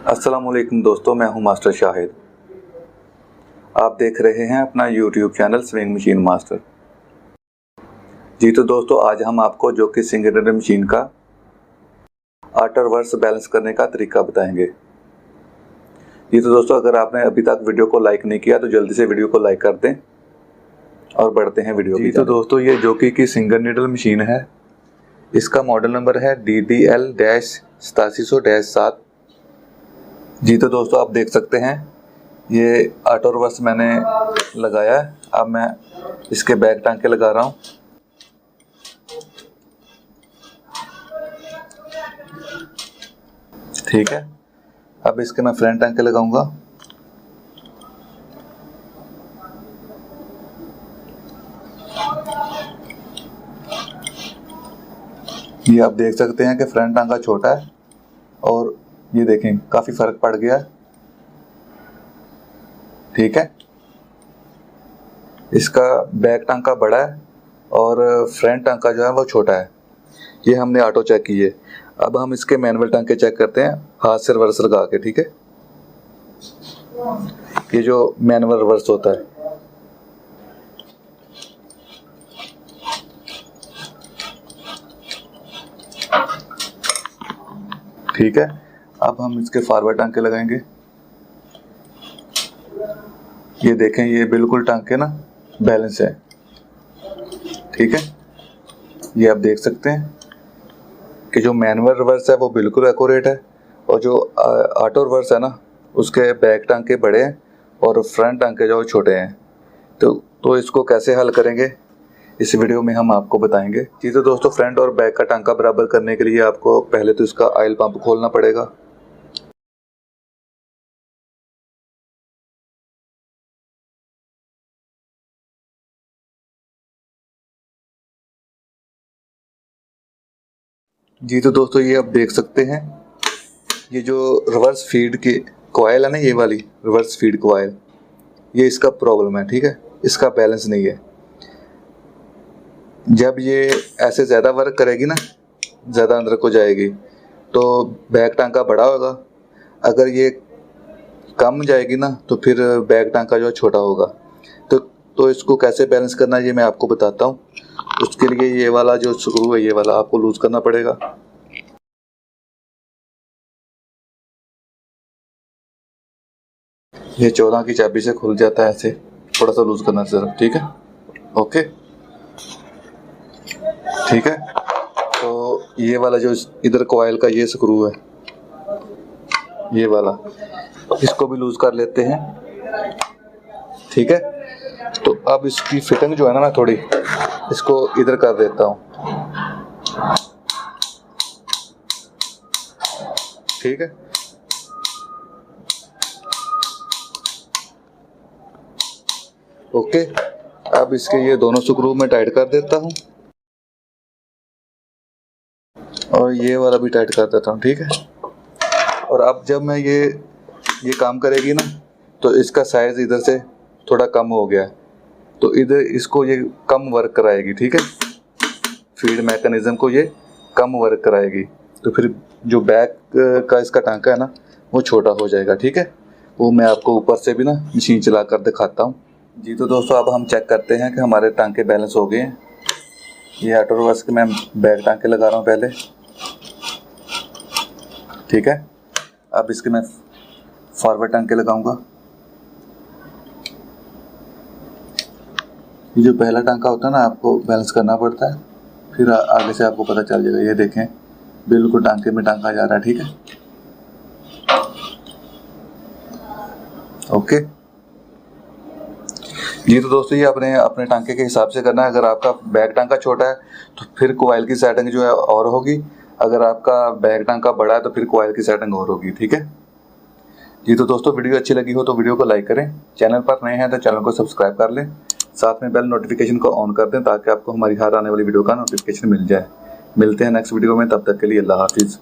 अस्सलाम वालेकुम दोस्तों, मैं हूं मास्टर शाहिद। आप देख रहे हैं अपना YouTube channel swing machine master. जी तो दोस्तों, आज हम आपको जो कि सिंगल हैंडेड मशीन का ऑटो रिवर्स बैलेंस करने का तरीका बताएंगे। जी तो दोस्तों, अगर आपने अभी तक वीडियो को लाइक नहीं किया तो जल्दी से वीडियो को लाइक कर दें और बढ़ते हैं वीडियो की। तो दोस्तों, ये जॉकी की सिंगल नीडल मशीन है। इसका मॉडल नंबर है DDL-8700-7। जी तो दोस्तों, आप देख सकते हैं ये ऑटो रिवर्स मैंने लगाया है। अब मैं इसके बैक टांके लगा रहा हूँ। ठीक है, अब इसके मैं फ्रंट टांके लगाऊंगा। ये आप देख सकते हैं कि फ्रंट टांका छोटा है और ये देखें काफ़ी फर्क पड़ गया है। ठीक है, इसका बैक टांका बड़ा है और फ्रंट टांका जो है वो छोटा है। ये हमने ऑटो चेक किए। अब हम इसके मैनुअल टांके चेक करते हैं हाथ से रिवर्स लगा के। ठीक है, ये जो मैनुअल रिवर्स होता है। ठीक है, अब हम इसके फॉरवर्ड टांके लगाएंगे। ये देखें, ये बिल्कुल टांके ना बैलेंस है। ठीक है, ये आप देख सकते हैं कि जो मैनुअल रिवर्स है वो बिल्कुल एक्यूरेट है और जो ऑटो रिवर्स है ना उसके बैक टांके बड़े हैं और फ्रंट टांके जो छोटे हैं। तो इसको कैसे हल करेंगे इस वीडियो में हम आपको बताएंगे। जी तो दोस्तों, फ्रंट और बैक का टांका बराबर करने के लिए आपको पहले तो इसका ऑयल पंप खोलना पड़ेगा। जी तो दोस्तों, ये आप देख सकते हैं ये जो रिवर्स फीड की कॉइल है ना, ये वाली रिवर्स फीड कॉइल, ये इसका प्रॉब्लम है। ठीक है, इसका बैलेंस नहीं है। जब ये ऐसे ज़्यादा वर्क करेगी ना, ज़्यादा अंदर को जाएगी तो बैक टांका बड़ा होगा। अगर ये कम जाएगी ना तो फिर बैक टांका जो छोटा होगा। तो इसको कैसे बैलेंस करना है ये मैं आपको बताता हूँ। उसके लिए ये वाला जो स्क्रू है, ये वाला आपको लूज करना पड़ेगा। ये 14 की चाबी से खुल जाता है, ऐसे थोड़ा सा लूज करना सिर्फ। ठीक है, ओके। ठीक है, तो ये वाला जो इधर कॉइल का ये स्क्रू है, ये वाला, इसको भी लूज कर लेते हैं। ठीक है, तो अब इसकी फिटिंग जो है ना, मैं थोड़ी इसको इधर कर देता हूँ। ठीक है, ओके। अब इसके ये दोनों स्क्रू में टाइट कर देता हूँ और ये वाला भी टाइट कर देता हूँ। ठीक है, और अब जब मैं ये काम करेगी ना तो इसका साइज इधर से थोड़ा कम हो गया, तो इधर इसको ये कम वर्क कराएगी। ठीक है, फीड मैकेनिज्म को ये कम वर्क कराएगी, तो फिर जो बैक का इसका टांका है ना वो छोटा हो जाएगा। ठीक है, वो मैं आपको ऊपर से भी ना मशीन चला कर दिखाता हूँ। जी तो दोस्तों, अब हम चेक करते हैं कि हमारे टांके बैलेंस हो गए हैं। ये ऑटो रिवर्स के मैं बैक टांके लगा रहा हूँ पहले। ठीक है, अब इसके मैं फॉरवर्ड टांके लगाऊंगा। ये जो पहला टांका होता है ना, आपको बैलेंस करना पड़ता है, फिर आगे से आपको पता चल जाएगा। ये देखें, बिल्कुल टांके में टांका जा रहा है। ठीक है, ओके। जी तो दोस्तों, ये अपने टांके के हिसाब से करना है। अगर आपका बैक टांका छोटा है तो फिर कॉइल की सेटिंग जो है और होगी। अगर आपका बैक टांका बड़ा है तो फिर कॉइल की सेटिंग और होगी। ठीक है, जी तो दोस्तों, वीडियो अच्छी लगी हो तो वीडियो को लाइक करें। चैनल पर नए हैं तो चैनल को सब्सक्राइब कर लें। साथ में बेल नोटिफिकेशन को ऑन कर दें ताकि आपको हमारी हर आने वाली वीडियो का नोटिफिकेशन मिल जाए। मिलते हैं नेक्स्ट वीडियो में, तब तक के लिए अल्लाह हाफिज़।